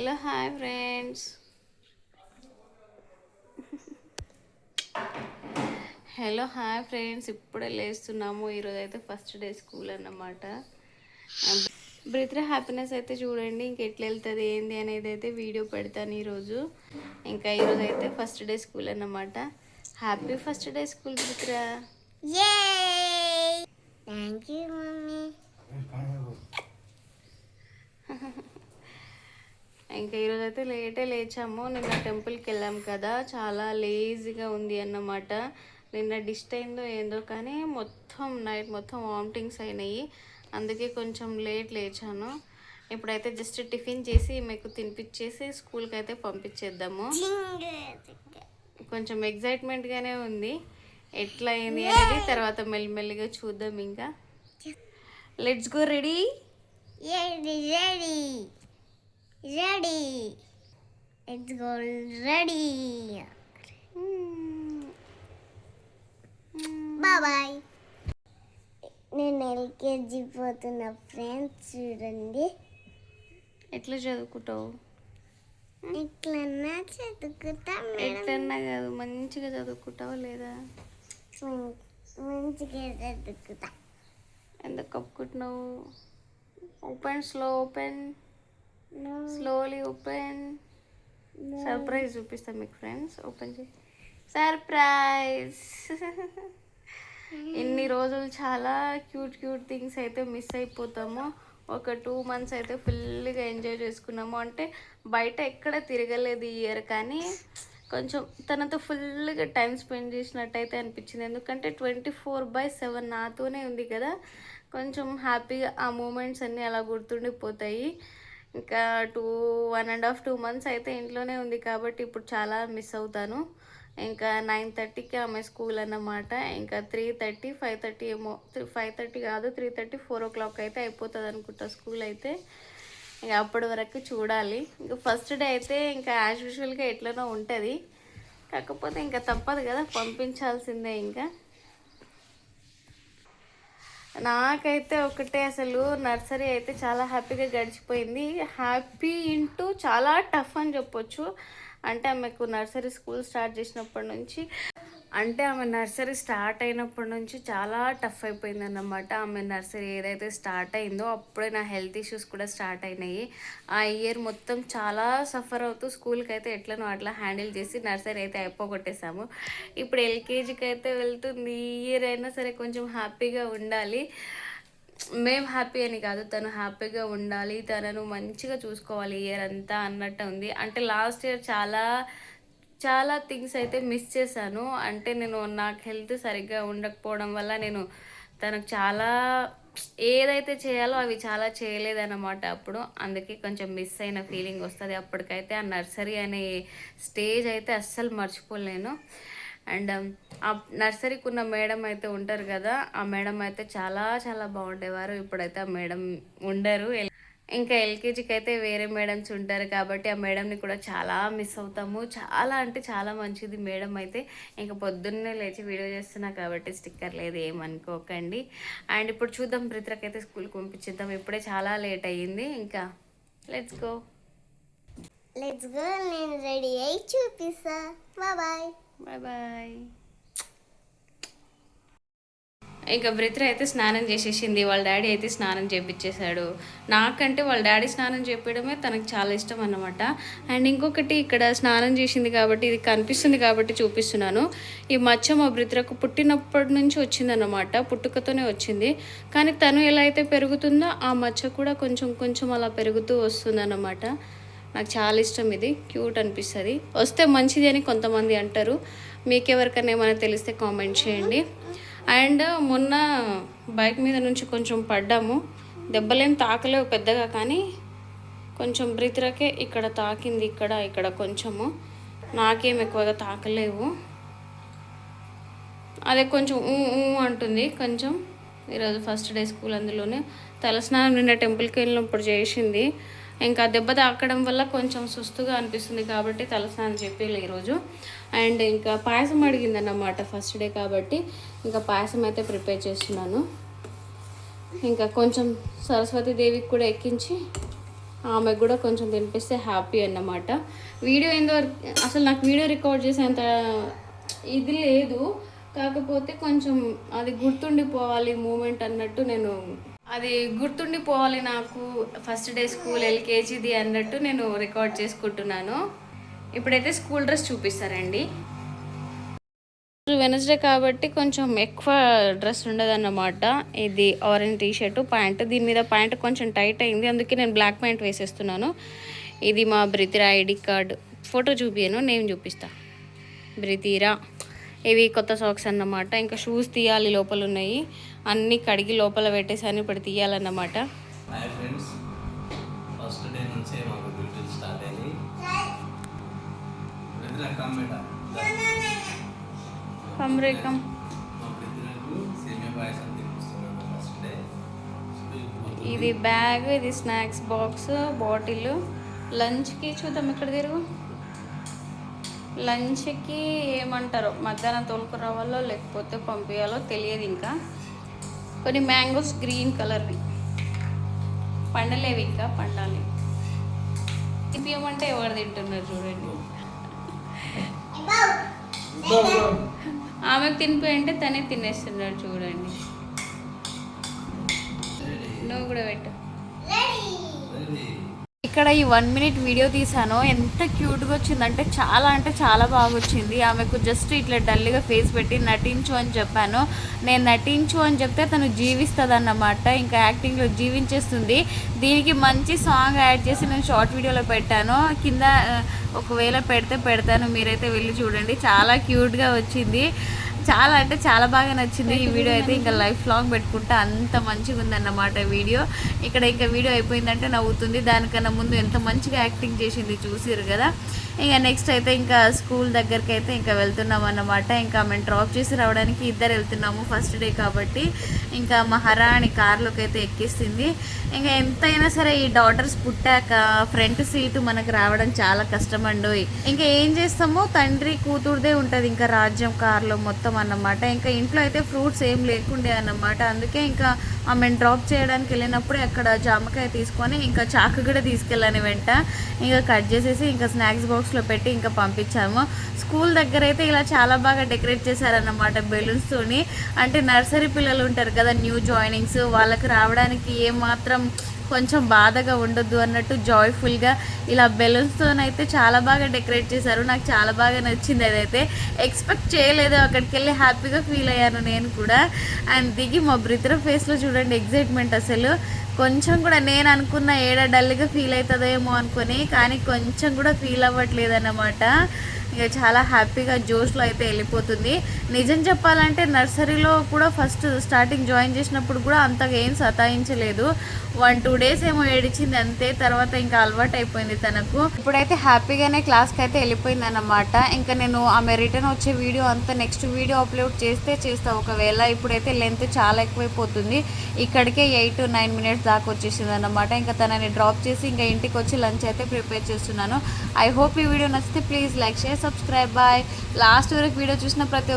Hello hi friends. ఇప్పుడే లేస్తున్నాము. ఈరోజు అయితే ఫస్ట్ డే స్కూల్ అన్నమాట. బ్రిత్ర హ్యాపీనెస్ అయితే చూడండి ఇంకెట్లా వెళ్తుంది ఏంది అనేది అయితే వీడియో పెడతాను ఈరోజు. ఇంకా ఈరోజు అయితే ఫస్ట్ డే స్కూల్ అన్నమాట. హ్యాపీ ఫస్ట్ డే స్కూల్ బ్రిత్ర. Thank you mummy. ఇంకా ఈరోజు అయితే లేటే లేచాము. నిన్న టెంపుల్కి వెళ్ళాం కదా, చాలా లేజీగా ఉంది అన్నమాట. నిన్న డిస్ట్ అయిందో ఏందో కానీ మొత్తం నైట్ మొత్తం వామిటింగ్స్ అయినాయి. అందుకే కొంచెం లేట్ లేచాను. ఇప్పుడైతే జస్ట్ టిఫిన్ చేసి మీకు తినిపించేసి స్కూల్కి అయితే పంపించేద్దాము. కొంచెం ఎగ్జైట్మెంట్గానే ఉంది. ఎట్లా అయింది అనేది తర్వాత మెల్లిమెల్లిగా చూద్దాం. ఇంకా let's go. Ready ready ready it's go ready. Bye. నేను ఎల్కేజీ పోతున్న ఫ్రెండ్స్ చూడండి. ఎట్లా చదువుకుంటావు? ఎట్లన్నా చదువుకుంటా. ఎట్లన్నా కాదు, మంచిగా చదువుకుంటావా లేదా? మంచిగా చదువుకుంటా. ఎందుకు కప్పుకుంటున్నావు? Open, slow open, slowly open. Surprise చూపిస్తాను మీకు ఫ్రెండ్స్. ఓపెన్ చేయి. సర్ప్రైజ్. ఇన్ని రోజులు చాలా క్యూట్ థింగ్స్ అయితే మిస్ అయిపోతాము. ఒక 2 months అయితే ఫుల్గా ఎంజాయ్ చేసుకున్నాము. అంటే బయట ఎక్కడ తిరగలేదు ఈ ఇయర్, కానీ కొంచెం తనతో ఫుల్గా టైం స్పెండ్ చేసినట్టయితే అనిపించింది. ఎందుకంటే 24/7 నాతోనే ఉంది కదా, కొంచెం హ్యాపీగా ఆ మూమెంట్స్ అన్నీ అలా గుర్తుండిపోతాయి. ఇంకా 1.5-2 months అయితే ఇంట్లోనే ఉంది కాబట్టి ఇప్పుడు చాలా మిస్ అవుతాను. ఇంకా 9:30కి ఆమె స్కూల్ అన్నమాట. ఇంకా 3:30, 5:30 ఏమో, 5:30 కాదు 3:30, 4 o'clock అయితే అయిపోతుంది అనుకుంటా స్కూల్ అయితే. ఇంకా అప్పటి వరకు చూడాలి. ఇంకా ఫస్ట్ డే అయితే ఇంకా యాజ్ యూజువల్గా ఎట్లనో ఉంటుంది, కాకపోతే ఇంకా తప్పదు కదా, పంపించాల్సిందే. ఇంకా నాకైతే ఒకటే, అసలు నర్సరీ అయితే చాలా హ్యాపీగా గడిచిపోయింది. హ్యాపీ ఇంటూ చాలా టఫ్ అని చెప్పొచ్చు. అంటే ఆమెకు నర్సరీ స్కూల్ స్టార్ట్ చేసినప్పటి నుంచి, అంటే ఆమె నర్సరీ స్టార్ట్ అయినప్పటి నుంచి చాలా టఫ్ అయిపోయింది అన్నమాట. ఆమె నర్సరీ ఏదైతే స్టార్ట్ అయిందో అప్పుడే నా హెల్త్ ఇష్యూస్ కూడా స్టార్ట్ అయినాయి. ఆ ఇయర్ మొత్తం చాలా సఫర్ అవుతూ స్కూల్కి అయితే ఎట్లనో అట్లా హ్యాండిల్ చేసి నర్సరీ అయితే అయిపోగొట్టేసాము. ఇప్పుడు ఎల్కేజీకి అయితే వెళ్తుంది. ఈ ఇయర్ అయినా సరే కొంచెం హ్యాపీగా ఉండాలి. మేము హ్యాపీ అని కాదు, తను హ్యాపీగా ఉండాలి, తనను మంచిగా చూసుకోవాలి ఇయర్ అంతా అన్నట్టు ఉంది. అంటే లాస్ట్ ఇయర్ చాలా థింగ్స్ అయితే మిస్ చేశాను. అంటే నేను నాకు హెల్త్ సరిగ్గా ఉండకపోవడం వల్ల నేను తనకు చాలా ఏదైతే చేయాలో అవి చాలా చేయలేదన్నమాట అప్పుడు. అందుకే కొంచెం మిస్ అయిన ఫీలింగ్ వస్తుంది. అప్పటికైతే ఆ నర్సరీ అనే స్టేజ్ అయితే అస్సలు మర్చిపోలేను. అండ్ ఆ నర్సరీకి ఉన్న మేడం అయితే ఉంటారు కదా, ఆ మేడం అయితే చాలా బాగుండేవారు. ఇప్పుడైతే ఆ మేడం ఉండరు. ఇంకా ఎల్కేజీకి అయితే వేరే మేడమ్స్ ఉంటారు కాబట్టి ఆ మేడంని కూడా చాలా మిస్ అవుతాము. చాలా అంటే చాలా మంచిది మేడం అయితే. ఇంకా పొద్దున్నే లేచి వీడియో చేస్తున్నా కాబట్టి స్టిక్కర్ లేదు, ఏమనుకోకండి. అండ్ ఇప్పుడు చూద్దాం, ప్రిత్రకైతే స్కూల్కి పంపించేద్దాం. ఇప్పుడే చాలా లేట్ అయ్యింది. ఇంకా లెట్స్ గో. నేను రెడీ అయ్యి చూపిస్తా. బాయ్. ఇంకా బ్రిత్ర అయితే స్నానం చేసేసింది. వాళ్ళ డాడీ అయితే స్నానం చేపించేశాడు. నాకంటే వాళ్ళ డాడీ స్నానం చేపించడమే తనకు చాలా ఇష్టం అన్నమాట. అండ్ ఇంకొకటి, ఇక్కడ స్నానం చేసింది కాబట్టి ఇది కనిపిస్తుంది కాబట్టి చూపిస్తున్నాను. ఈ మచ్చ మా బ్రిత్రకు పుట్టినప్పటి నుంచి వచ్చిందన్నమాట, పుట్టుకతోనే వచ్చింది. కానీ తను ఎలా అయితే పెరుగుతుందో ఆ మచ్చ కూడా కొంచెం అలా పెరుగుతూ వస్తుందన్నమాట. నాకు చాలా ఇష్టం, ఇది క్యూట్ అనిపిస్తుంది. వస్తే మంచిది అని కొంతమంది అంటారు. మీకెవరికైనా ఏమైనా తెలిస్తే కామెంట్ చేయండి. అండ్ మొన్న బైక్ మీద నుంచి కొంచెం పడ్డాము. దెబ్బలేం తాకలేవు పెద్దగా, కానీ కొంచెం బ్రిత్రకే ఇక్కడ తాకింది, ఇక్కడ కొంచెము. నాకేం ఎక్కువగా తాకలేవు. అదే కొంచెం అంటుంది కొంచెం. ఈరోజు ఫస్ట్ డే స్కూల్, అందులోనే తలస్నానం నిన్న టెంపుల్కి వెళ్ళినప్పుడు చేసింది. ఇంకా దెబ్బ తాకడం వల్ల కొంచెం సుస్తుగా అనిపిస్తుంది కాబట్టి తలస్నానం చెప్పేయాలి ఈరోజు. అండ్ ఇంకా పాయసం అడిగింది అన్నమాట ఫస్ట్ డే కాబట్టి, ఇంకా పాయసం అయితే ప్రిపేర్ చేస్తున్నాను. ఇంకా కొంచెం సరస్వతి దేవికి కూడా ఎక్కించి ఆమెకు కూడా కొంచెం తినిపిస్తే హ్యాపీ అన్నమాట. వీడియో అసలు నాకు వీడియో రికార్డ్ చేసేంత ఇది లేదు, కాకపోతే కొంచెం అది గుర్తుండిపోవాలి మూమెంట్ అన్నట్టు నేను అది గుర్తుండిపోవాలి నాకు ఫస్ట్ డే స్కూల్ ఎల్కేజీది అన్నట్టు నేను రికార్డ్ చేసుకుంటున్నాను. ఇప్పుడైతే స్కూల్ డ్రెస్ చూపిస్తారండి. వెనస్డే కాబట్టి కొంచెం ఎక్కువ డ్రెస్ ఉండదన్నమాట. ఇది ఆరెంజ్ టీషర్టు ప్యాంట్, దీని మీద ప్యాంట్ కొంచెం టైట్ అయింది, అందుకే నేను బ్లాక్ ప్యాంట్ వేసేస్తున్నాను. ఇది మా బ్రితిరా ఐడి కార్డ్, ఫోటో చూపియను, నేను చూపిస్తా. బ్రితిరా, ఇవి కొత్త సాక్స్ అన్నమాట. ఇంకా షూస్ తీయాలి, లోపల ఉన్నాయి అన్నీ కడిగి లోపల పెట్టేసాను, ఇప్పుడు తీయాలన్నమాట. హాయ్ ఫ్రెండ్స్, ఫస్ట్ డే నుంచే మాకు డ్యూటీలు స్టార్ట్ అయ్యాయి. కమ్రేకం మా బ్రదర్కు సేమియా పాయసం తినిపిస్తున్నాను ఫస్ట్ డే. ఇది బ్యాగ్, ఇది స్నాక్స్ బాక్స్, బాటిల్. లంచ్కి చూద్దాం, ఇక్కడ తిరుగు. లంచ్కి ఏమంటారో మధ్యాహ్నం తోలుకు రావాలో లేకపోతే పంపించాలో తెలియదు. ఇంకా కొన్ని మ్యాంగోస్ గ్రీన్ కలర్వి పండలేవి, ఇంకా పండాలి. తినిపించమంటే ఎవరు తింటున్నారు చూడండి. ఆమెకు తినిపోయి అంటే తనే తినేస్తున్నాడు చూడండి. నువ్వు కూడా పెట్టు. ఇక్కడ ఈ 1 minute వీడియో తీసాను, ఎంత క్యూట్గా వచ్చిందంటే చాలా బాగా వచ్చింది. ఆమెకు జస్ట్ ఇట్లా డల్గా ఫేస్ పెట్టి నటించు అని చెప్పాను. నేను నటించు అని చెప్తే తను జీవిస్తుంది అన్నమాట, ఇంకా యాక్టింగ్లో జీవించేస్తుంది. దీనికి మంచి సాంగ్ యాడ్ చేసి నేను షార్ట్ వీడియోలో పెట్టాను, కింద ఒకవేళ పెడతాను, మీరైతే వెళ్ళి చూడండి. చాలా క్యూట్గా వచ్చింది, చాలా బాగా నచ్చింది ఈ వీడియో అయితే. ఇంకా లైఫ్ లాంగ్ పెట్టుకుంటే అంత మంచిగా ఉందన్నమాట వీడియో. ఇక్కడ ఇంకా వీడియో అయిపోయిందంటే నవ్వుతుంది, దానికన్నా ముందు ఎంత మంచిగా యాక్టింగ్ చేసింది చూసిరు కదా. ఇంకా నెక్స్ట్ అయితే ఇంకా స్కూల్ దగ్గరికి అయితే ఇంకా వెళ్తున్నాం అన్నమాట. ఇంకా మేము డ్రాప్ చేసి రావడానికి ఇద్దరు వెళ్తున్నాము, ఫస్ట్ డే కాబట్టి. ఇంకా మహారాణి కార్లోకి అయితే ఎక్కిస్తుంది. ఇంకా ఎంతైనా సరే ఈ డాటర్స్ పుట్టాక ఫ్రంట్ సీటు మనకు రావడం చాలా కష్టమండు. ఇంకా ఏం చేస్తామో తండ్రి కూతురుదే ఉంటుంది ఇంకా రాజ్యం కార్లో మొత్తం అన్నమాట. ఇంకా ఇంట్లో అయితే ఫ్రూట్స్ ఏం లేకుండే అన్నమాట, అందుకే ఇంకా ఆమెను డ్రాప్ చేయడానికి వెళ్ళినప్పుడు అక్కడ జామకాయ తీసుకొని ఇంకా చాకు కూడా తీసుకెళ్ళాను వెంట. ఇంకా కట్ చేసేసి ఇంకా స్నాక్స్ బాక్స్లో పెట్టి ఇంకా పంపించాము. స్కూల్ దగ్గర అయితే ఇలా చాలా బాగా డెకరేట్ చేశారన్నమాట బెలూన్స్తోని. అంటే నర్సరీ పిల్లలు ఉంటారు కదా, న్యూ జాయినింగ్స్, వాళ్ళకి రావడానికి ఏమాత్రం కొంచెం బాధగా ఉండొద్దు అన్నట్టు జాయ్ఫుల్గా ఇలా బెలూన్స్తోనైతే చాలా బాగా డెకరేట్ చేశారు. నాకు చాలా బాగా నచ్చింది, అదైతే ఎక్స్పెక్ట్ చేయలేదు. అక్కడికి వెళ్ళి హ్యాపీగా ఫీల్ అయ్యాను నేను కూడా. అండ్ దిగి మా బ్రితిరా ఫేస్లో చూడండి ఎగ్జైట్మెంట్, అసలు కొంచెం కూడా నేను అనుకున్న డల్గా ఫీల్ అవుతుందేమో అనుకొని, కానీ కొంచెం కూడా ఫీల్ అవ్వట్లేదు అన్నమాట. ఇక చాలా హ్యాపీగా జోష్లో అయితే వెళ్ళిపోతుంది. నిజం చెప్పాలంటే నర్సరీలో కూడా ఫస్ట్ స్టార్టింగ్ జాయిన్ చేసినప్పుడు కూడా అంతగా ఏం సతాయించలేదు, 1-2 days ఏమో ఏడిచింది అంతే. తర్వాత ఇంకా అలవాటు అయిపోయింది తనకు. ఇప్పుడైతే హ్యాపీగానే క్లాస్కి అయితే వెళ్ళిపోయింది అన్నమాట. ఇంకా నేను ఆమె రిటర్న్ వచ్చే వీడియో అంతా నెక్స్ట్ వీడియో అప్లోడ్ చేస్తా ఒకవేళ. ఇప్పుడైతే లెంత్ చాలా ఎక్కువైపోతుంది, ఇక్కడికే 8-9 minutes దాకా వచ్చేసింది అన్నమాట. ఇంకా తనని డ్రాప్ చేసి ఇంకా ఇంటికి వచ్చి లంచ్ అయితే ప్రిపేర్ చేస్తున్నాను. ఐ హోప్ ఈ వీడియో నచ్చితే please like, share, subscribe. Bye. Last వరకు వీడియో చూసిన ప్రతి